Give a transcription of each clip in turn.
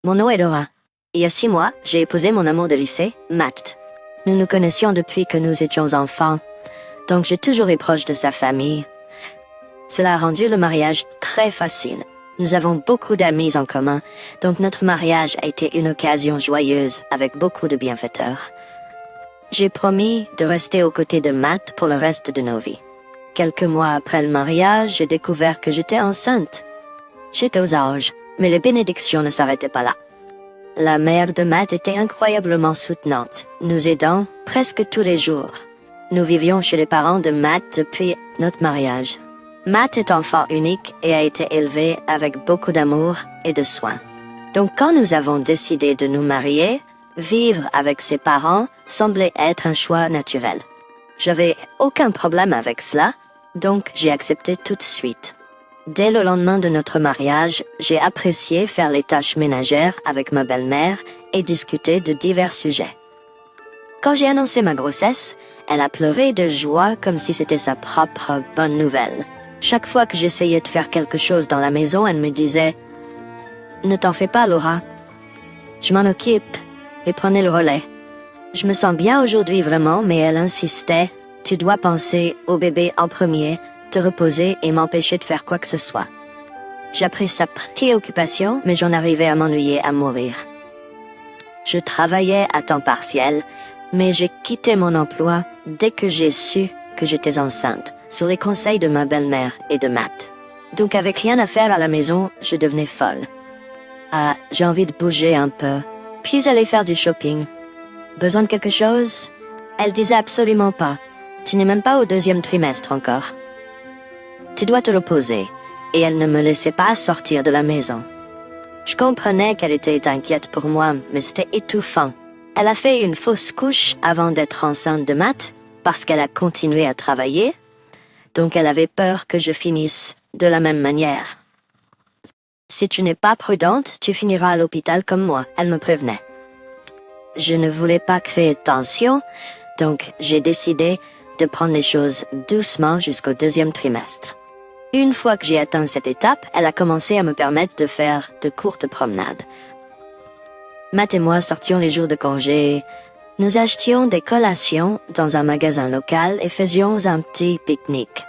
Mon nom est Laura. Il y a 6 mois, j'ai épousé mon amour de lycée, Matt. Nous nous connaissions depuis que nous étions enfants, donc j'ai toujours été proche de sa famille. Cela a rendu le mariage très facile. Nous avons beaucoup d'amis en commun, donc notre mariage a été une occasion joyeuse avec beaucoup de bienfaiteurs. J'ai promis de rester aux côtés de Matt pour le reste de nos vies. Quelques mois après le mariage, j'ai découvert que j'étais enceinte. J'étais aux anges, mais les bénédictions ne s'arrêtaient pas là. La mère de Matt était incroyablement soutenante, nous aidant presque tous les jours. Nous vivions chez les parents de Matt depuis notre mariage. Matt est enfant unique et a été élevé avec beaucoup d'amour et de soin. Donc quand nous avons décidé de nous marier, vivre avec ses parents semblait être un choix naturel. J'avais aucun problème avec cela, donc j'ai accepté tout de suite. Dès le lendemain de notre mariage, j'ai apprécié faire les tâches ménagères avec ma belle-mère et discuter de divers sujets. Quand j'ai annoncé ma grossesse, elle a pleuré de joie comme si c'était sa propre bonne nouvelle. Chaque fois que j'essayais de faire quelque chose dans la maison, elle me disait « Ne t'en fais pas, Laura. Je m'en occupe et prenez le relais. Je me sens bien aujourd'hui vraiment, mais elle insistait « Tu dois penser au bébé en premier, te reposer et m'empêcher de faire quoi que ce soit. » J'apprécie sa préoccupation, mais j'en arrivais à m'ennuyer à mourir. Je travaillais à temps partiel, mais j'ai quitté mon emploi dès que j'ai su que j'étais enceinte, sur les conseils de ma belle-mère et de Matt. Donc avec rien à faire à la maison, je devenais folle. Ah, j'ai envie de bouger un peu, puis aller faire du shopping. Besoin de quelque chose? Elle disait absolument pas. Tu n'es même pas au 2e trimestre encore. Tu dois te reposer, et elle ne me laissait pas sortir de la maison. Je comprenais qu'elle était inquiète pour moi, mais c'était étouffant. Elle a fait une fausse couche avant d'être enceinte de Matt, parce qu'elle a continué à travailler, donc elle avait peur que je finisse de la même manière. Si tu n'es pas prudente, tu finiras à l'hôpital comme moi, elle me prévenait. Je ne voulais pas créer de tension, donc j'ai décidé de prendre les choses doucement jusqu'au 2e trimestre. Une fois que j'ai atteint cette étape, elle a commencé à me permettre de faire de courtes promenades. Matt et moi sortions les jours de congé. Nous achetions des collations dans un magasin local et faisions un petit pique-nique.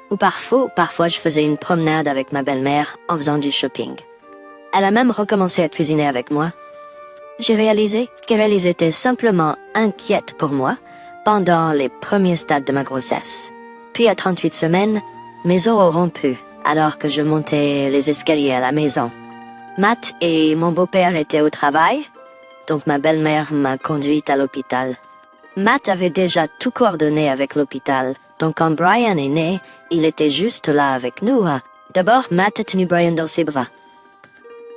Ou parfois je faisais une promenade avec ma belle-mère en faisant du shopping. Elle a même recommencé à cuisiner avec moi. J'ai réalisé qu'elle était simplement inquiète pour moi pendant les premiers stades de ma grossesse. Puis à 38 semaines, mes os ont rompu alors que je montais les escaliers à la maison. Matt et mon beau-père étaient au travail, donc ma belle-mère m'a conduite à l'hôpital. Matt avait déjà tout coordonné avec l'hôpital, donc quand Brian est né, il était juste là avec nous. D'abord, Matt a tenu Brian dans ses bras.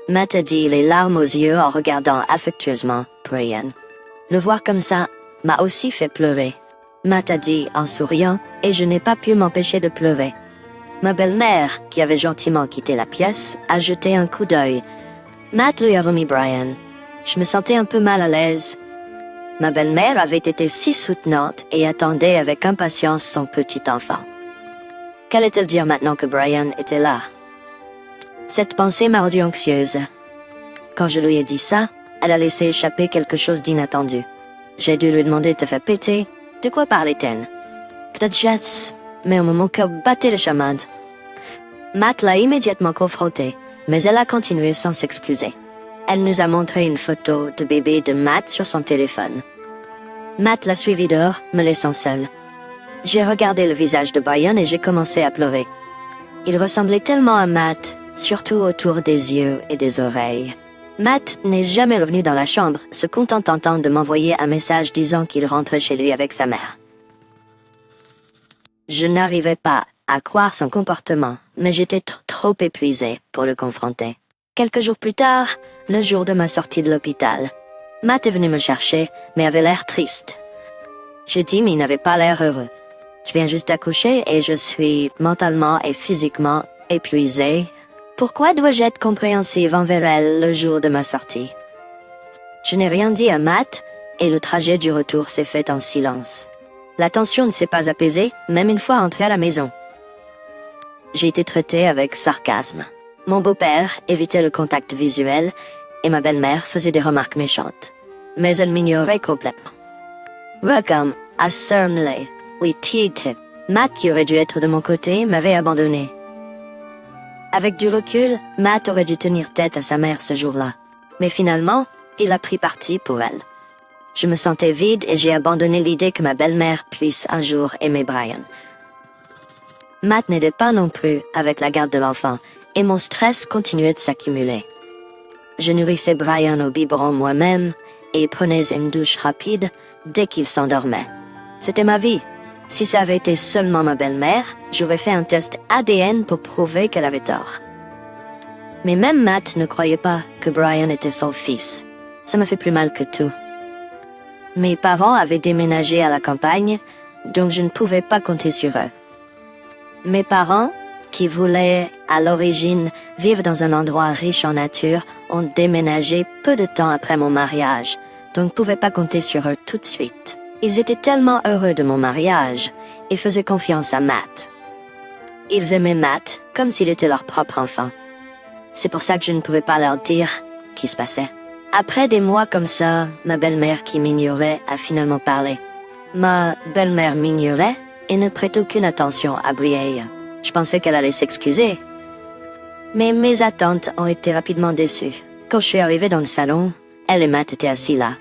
Matt a dit les larmes aux yeux en regardant affectueusement Brian. Le voir comme ça m'a aussi fait pleurer. Matt a dit en souriant, et je n'ai pas pu m'empêcher de pleurer. Ma belle-mère, qui avait gentiment quitté la pièce, a jeté un coup d'œil. Matt lui a remis Brian. Je me sentais un peu mal à l'aise. Ma belle-mère avait été si soutenante et attendait avec impatience son petit enfant. Qu'allait-elle dire maintenant que Brian était là? Cette pensée m'a rendue anxieuse. Quand je lui ai dit ça, elle a laissé échapper quelque chose d'inattendu. J'ai dû lui demander de faire péter. De quoi parlait-elle? Peut-être Jets, mais mon cœur battait les chamades. Matt l'a immédiatement confrontée, mais elle a continué sans s'excuser. Elle nous a montré une photo de bébé de Matt sur son téléphone. Matt l'a suivi dehors, me laissant seule. J'ai regardé le visage de Brian et j'ai commencé à pleurer. Il ressemblait tellement à Matt, surtout autour des yeux et des oreilles. Matt n'est jamais revenu dans la chambre, se contentant de m'envoyer un message disant qu'il rentrait chez lui avec sa mère. Je n'arrivais pas à croire son comportement, mais j'étais trop épuisée pour le confronter. Quelques jours plus tard, le jour de ma sortie de l'hôpital, Matt est venu me chercher, mais avait l'air triste. J'ai dit, mais il n'avait pas l'air heureux. Je viens juste d'accoucher et je suis mentalement et physiquement épuisée. Pourquoi dois-je être compréhensive envers elle le jour de ma sortie? Je n'ai rien dit à Matt et le trajet du retour s'est fait en silence. La tension ne s'est pas apaisée, même une fois entrée à la maison. J'ai été traitée avec sarcasme. Mon beau-père évitait le contact visuel et ma belle-mère faisait des remarques méchantes. Mais elle m'ignorait complètement. Welcome à Surnley. Oui, Tite. Matt, qui aurait dû être de mon côté, m'avait abandonné. Avec du recul, Matt aurait dû tenir tête à sa mère ce jour-là. Mais finalement, il a pris parti pour elle. Je me sentais vide et j'ai abandonné l'idée que ma belle-mère puisse un jour aimer Brian. Matt n'aidait pas non plus avec la garde de l'enfant, et mon stress continuait de s'accumuler. Je nourrissais Brian au biberon moi-même, et prenais une douche rapide dès qu'il s'endormait. C'était ma vie. Si ça avait été seulement ma belle-mère, j'aurais fait un test ADN pour prouver qu'elle avait tort. Mais même Matt ne croyait pas que Brian était son fils. Ça me fait plus mal que tout. Mes parents avaient déménagé à la campagne, donc je ne pouvais pas compter sur eux. Mes parents, qui voulaient à l'origine vivre dans un endroit riche en nature, ont déménagé peu de temps après mon mariage, donc ne pouvaient pas compter sur eux tout de suite. Ils étaient tellement heureux de mon mariage et faisaient confiance à Matt. Ils aimaient Matt comme s'il était leur propre enfant. C'est pour ça que je ne pouvais pas leur dire ce qui se passait. Après des mois comme ça, ma belle-mère qui m'ignorait a finalement parlé. Ma belle-mère m'ignorait et ne prêtait aucune attention à Brielle. Je pensais qu'elle allait s'excuser. Mais mes attentes ont été rapidement déçues. Quand je suis arrivée dans le salon, elle et Matt étaient assis là.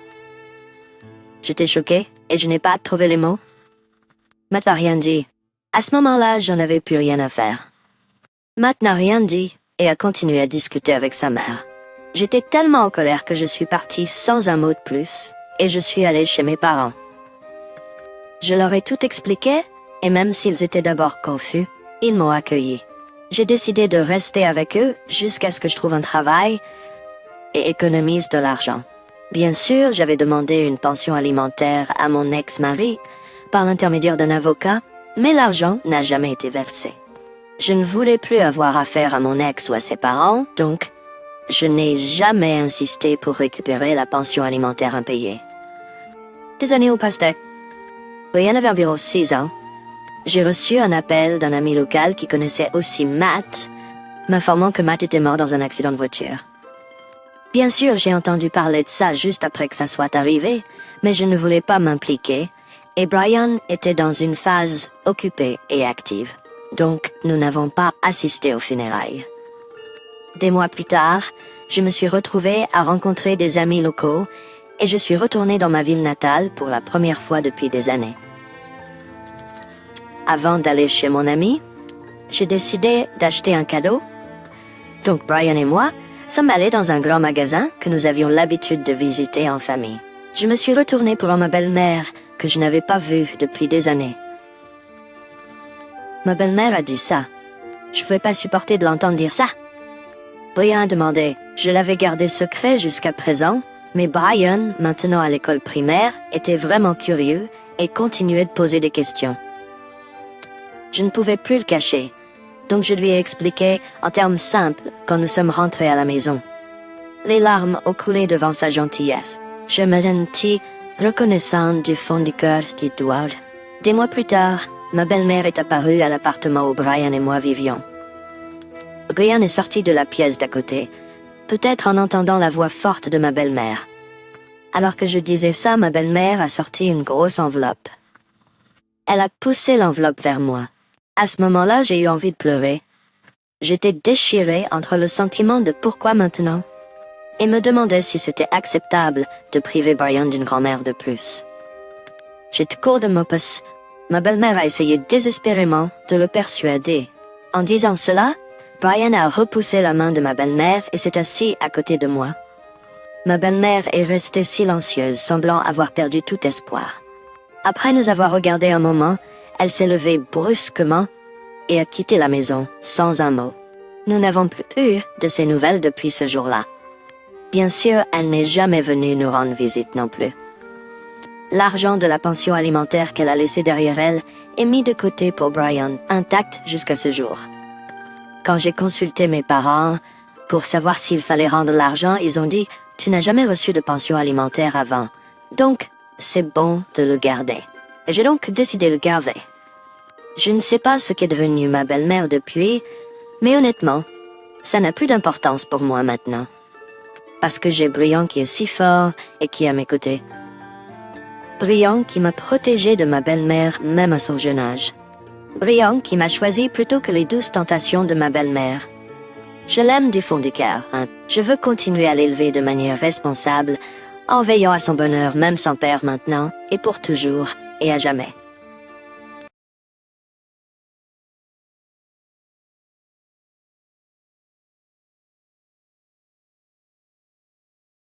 J'étais choquée et je n'ai pas trouvé les mots. Matt n'a rien dit. À ce moment-là, j'en avais plus rien à faire. Matt n'a rien dit et a continué à discuter avec sa mère. J'étais tellement en colère que je suis partie sans un mot de plus et je suis allée chez mes parents. Je leur ai tout expliqué et même s'ils étaient d'abord confus, ils m'ont accueilli. J'ai décidé de rester avec eux jusqu'à ce que je trouve un travail et économise de l'argent. Bien sûr, j'avais demandé une pension alimentaire à mon ex-mari par l'intermédiaire d'un avocat, mais l'argent n'a jamais été versé. Je ne voulais plus avoir affaire à mon ex ou à ses parents, donc je n'ai jamais insisté pour récupérer la pension alimentaire impayée. Des années ont passé. Brian avait environ 6 ans. J'ai reçu un appel d'un ami local qui connaissait aussi Matt, m'informant que Matt était mort dans un accident de voiture. Bien sûr, j'ai entendu parler de ça juste après que ça soit arrivé, mais je ne voulais pas m'impliquer, et Brian était dans une phase occupée et active. Donc, nous n'avons pas assisté aux funérailles. Des mois plus tard, je me suis retrouvée à rencontrer des amis locaux et je suis retournée dans ma ville natale pour la première fois depuis des années. Avant d'aller chez mon ami, j'ai décidé d'acheter un cadeau. Donc Brian et moi sommes allés dans un grand magasin que nous avions l'habitude de visiter en famille. Je me suis retournée pour ma belle-mère que je n'avais pas vue depuis des années. Ma belle-mère a dit ça. Je ne pouvais pas supporter de l'entendre dire ça. Brian a demandé. Je l'avais gardé secret jusqu'à présent, mais Brian, maintenant à l'école primaire, était vraiment curieux et continuait de poser des questions. Je ne pouvais plus le cacher, donc je lui ai expliqué en termes simples quand nous sommes rentrés à la maison. Les larmes ont coulé devant sa gentillesse. Je me sentis reconnaissante du fond du cœur qui doit. Des mois plus tard, ma belle-mère est apparue à l'appartement où Brian et moi vivions. Brian est sorti de la pièce d'à côté, peut-être en entendant la voix forte de ma belle-mère. Alors que je disais ça, ma belle-mère a sorti une grosse enveloppe. Elle a poussé l'enveloppe vers moi. À ce moment-là, j'ai eu envie de pleurer. J'étais déchirée entre le sentiment de pourquoi maintenant et me demandais si c'était acceptable de priver Brian d'une grand-mère de plus. J'étais court de mots parce ma belle-mère a essayé désespérément de le persuader. En disant cela, Brian a repoussé la main de ma belle-mère et s'est assis à côté de moi. Ma belle-mère est restée silencieuse, semblant avoir perdu tout espoir. Après nous avoir regardé un moment, elle s'est levée brusquement et a quitté la maison sans un mot. Nous n'avons plus eu de ses nouvelles depuis ce jour-là. Bien sûr, elle n'est jamais venue nous rendre visite non plus. L'argent de la pension alimentaire qu'elle a laissé derrière elle est mis de côté pour Brian, intact jusqu'à ce jour. Quand j'ai consulté mes parents pour savoir s'il fallait rendre l'argent, ils ont dit « Tu n'as jamais reçu de pension alimentaire avant, donc c'est bon de le garder. » Et j'ai donc décidé de le garder. Je ne sais pas ce qu'est devenu ma belle-mère depuis, mais honnêtement, ça n'a plus d'importance pour moi maintenant. parce que j'ai Briand qui est si fort et qui a mes côtés. Briand qui m'a protégé de ma belle-mère même à son jeune âge. Briand qui m'a choisi plutôt que les douces tentations de ma belle-mère. Je l'aime du fond du cœur, hein. Je veux continuer à l'élever de manière responsable, en veillant à son bonheur même sans père maintenant, et pour toujours, et à jamais.